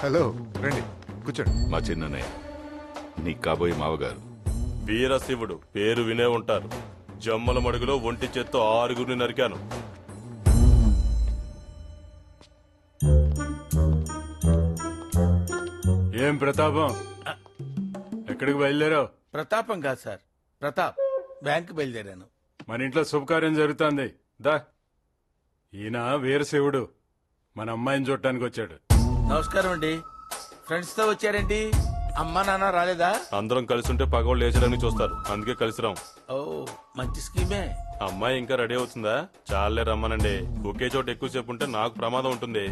Hello, రండి కూర్చోండి. మా చిన్ననే నీ కాబోయే మావగారు. వీరశివుడు పేరు వినే ఉంటారు. జమ్మల మడుగులో ఒంటి చేత్తో 6 నరికాను. ఏం ప్రతాపం, ఎక్కడికి బయలుదేరావు? ప్రతాపం కాదు సార్, ప్రతాప్. బ్యాంకు బయలుదేరాను. మన ఇంట్లో శుభకార్యం జరుగుతోంది. దా, ఈయన వీరశివుడు మన అమ్మాయిని చూడటానికి వచ్చాడు. నమస్కారం అండి. ఫ్రెండ్స్ తో వచ్చారేంటి? అమ్మా నాన్న రాలేదా? అందరం కలిసి ఉంటే పగవాళ్ళు లేచడానికి చూస్తారు, అందుకే కలిసి రాం. ఓ, మంచి స్కీమే. అమ్మాయి ఇంకా రెడీ అవుతుందా? చాలే రమ్మనండి. ఒకే చోట ఎక్కువసేపు ఉంటే నాకు ప్రమాదం ఉంటుంది.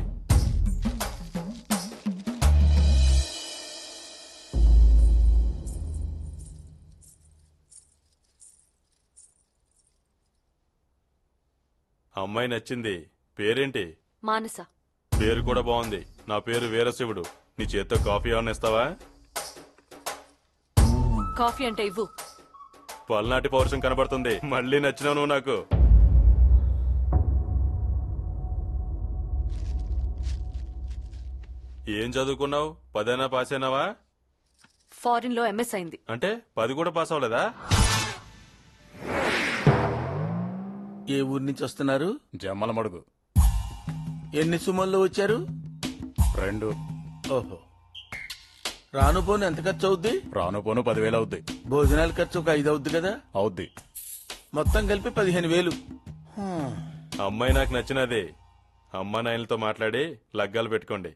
అమ్మాయి నచ్చింది. పేరేంటి? మానస. పేరు కూడా బాగుంది. నా పేరు వీరశివుడు. నీ చేత్తో కాఫీ ఏమన్నా ఇస్తావా? కాఫీ అంటే ఇవ్వు. పల్నాటి పౌరుషం కనబడుతుంది. మళ్ళీ నచ్చినావు నువ్వు నాకు. ఏం చదువుకున్నావు? 10 పాస్ అయినావా? ఫారిన్ లో ఎంఎస్ అయింది. అంటే 10 కూడా పాస్ అవ్వలేదా? ఏ ఊరు నుంచి వస్తున్నారు? జమ్మల మడుగు. ఎన్ని సుమల్లో వచ్చారు? 2. ఓహో. రాను పోను ఎంత ఖర్చు అవుద్ది? రాను పోను 10,000 అవుద్ది. భోజనాల ఖర్చు ఒక 5 అవుద్ది కదా? అవుద్ది. మొత్తం కలిపి 15,000. అమ్మాయి నాకు నచ్చినది. అమ్మా నాయనలతో మాట్లాడి లగ్గాలు పెట్టుకోండి.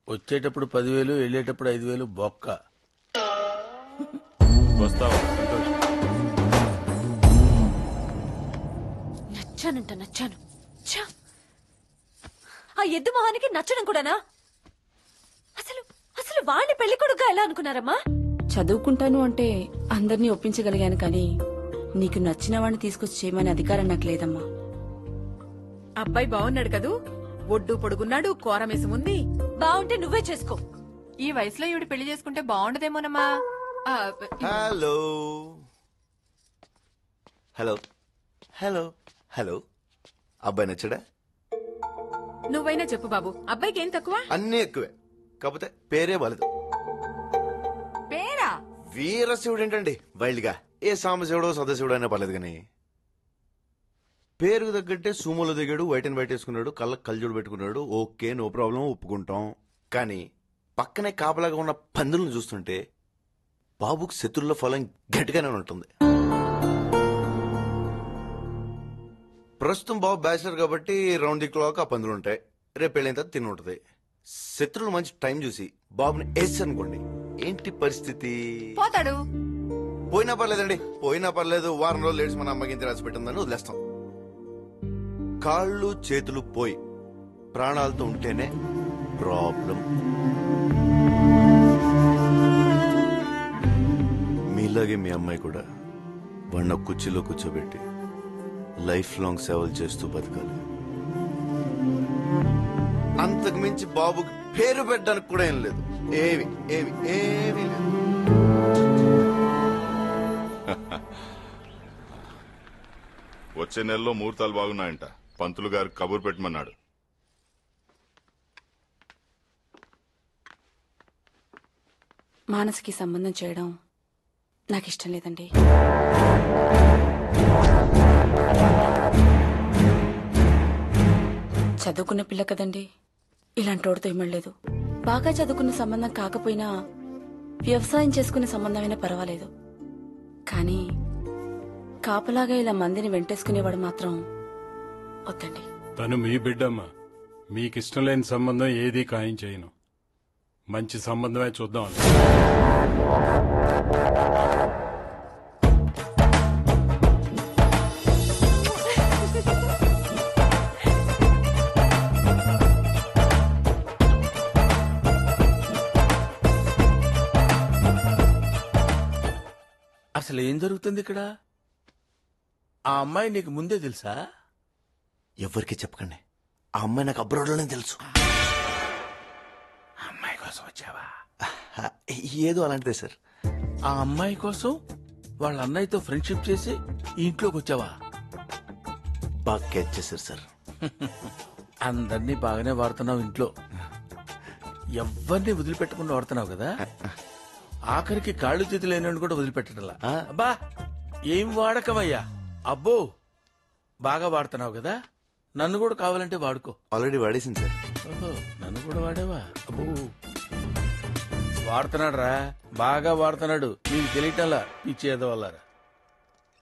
వచ్చేటప్పుడు 10,000, వెళ్ళేటప్పుడు 5,000 బొక్క. వస్తావా? సంతోషం. నచ్చాను. ఛ! ఆ ఎద్దు మొహానికి నచ్చడం కూడానా? అసలు వాడిని పెళ్లి కొడుకుగా ఎలా అనుకున్నారమ్మా? చదువుకుంటాను అంటే అందరినీ ఒప్పించగలిగాను, కానీ నీకు నచ్చిన వాడిని తీసుకొచ్చి చేయమని అధికారం నాకు లేదమ్మా. అబ్బాయి బాగున్నాడు కదూ? ఒడ్డు పొడుగున్నాడు, కోరమేసం ఉంది. బాగుంటే నువ్వే చేసుకో. ఈ వయసులో ఈవిడ పెళ్లి చేసుకుంటే బాగుండదేమోనమ్మా. Hello hello hello hello. అబ్బాయి నచ్చడా? నువ్వైనా చెప్పు బాబు, అబ్బాయికి ఏం తక్కువ? అన్నీ ఎక్కువే, కాకపోతే పేరే బాలేదు. పేరా? వీరశివుడు ఏంటండి వైల్డ్ గా. ఏ సాంబశివుడో సదాశివుడో అయినా పర్లేదు, కానీ పేరుకు తగ్గట్టే సూమోలో దిగాడు, వైట్ అండ్ వైట్ వేసుకున్నాడు, కళ్ళకు కళ్ళజోడు పెట్టుకున్నాడు. ఓకే, నో ప్రాబ్లం, ఒప్పుకుంటాం. కానీ పక్కనే కాపలాగా ఉన్న పందులను చూస్తుంటే బాబుకు శత్రువుల ఫలం గట్టిగానే ఉంటుంది. ప్రస్తుతం బాబు బ్యాచిలర్ కాబట్టి రౌండ్ ది క్లాక్ ఆ పందులు ఉంటాయి. రేపు వెళ్ళిన తర్వాత తిని ఉంటుంది. శత్రువులు మంచి టైం చూసి బాబుని వేసారనుకోండి, ఏంటి పరిస్థితి? పోతాడు. పోయినా పర్లేదండి, పోయినా పర్లేదు. వారం రోజులు లేట్స్ మన అమ్మకి ఇంత రాసి పెట్టిందని వదిలేస్తాం. కాళ్ళు చేతులు పోయి ప్రాణాలతో ఉంటేనే ప్రాబ్లం. మీలాగే మీ అమ్మాయి కూడా వాడిన కుర్చీలో కూర్చోబెట్టి లైఫ్ లాంగ్ సేవలు చేస్తూ బతకాలి. అంతకు మించి బాబుకి పేరు పెట్టడానికి కూడా ఏం లేదు. ఏవి ఏవి ఏవి లేదు. వచ్చే నెలలో ముహూర్తాలు బాగున్నాయంట. పంతులు గారు కబురు పెట్టమన్నాడు. మానసికి సంబంధం చేయడం నాకు ఇష్టం లేదండి. చదువుకున్న పిల్ల కదండి, ఇలాంటి వాడితో ఇమ్మలేదు. బాగా చదువుకున్న సంబంధం కాకపోయినా వ్యవసాయం చేసుకునే సంబంధమైనా పర్వాలేదు, కానీ కాపలాగా ఇలా మందిని వెంటేసుకునేవాడు మాత్రం వద్దండి. తను మీ బిడ్డమ్మా. మీకిష్టం లేని సంబంధం ఏదీ ఖాయం చేయను. మంచి సంబంధమే చూద్దాం. అసలు ఏం జరుగుతుంది ఇక్కడ? ఆ అమ్మాయి నీకు ముందే తెలుసా? ఎవరికి చెప్పకండి. ఆ అమ్మాయి నాకు అబ్రాడ్లోనే తెలుసు. అమ్మాయి కోసం వచ్చావా? ఏదో అలాంటిదే సార్. ఆ అమ్మాయి కోసం వాళ్ళ అన్నయ్యతో ఫ్రెండ్షిప్ చేసి ఈ ఇంట్లోకి వచ్చావా? బాగా క్యాచ్ చేశారు సార్. అందరినీ బాగానే వాడుతున్నావు ఇంట్లో. ఎవరిని వదిలిపెట్టకుండా వాడుతున్నావు కదా ఆఖరికి కాళ్ళు చేతులు లేని కూడా వదిలిపెట్టడంలా ఆ. అబ్బా ఏం వాడకమయ్యా అబ్బో బాగా వాడుతున్నావు కదా నన్ను కూడా కావాలంటే వాడుకో ఆల్రెడీ వాడేసింది సార్. ఓహో, నన్ను కూడా వాడేవా అబ్బో వాడుతున్నాడు రా బాగా వాడుతున్నాడు నీకు తెలియటంలా పిచ్చి ఏదో వాళ్ళారా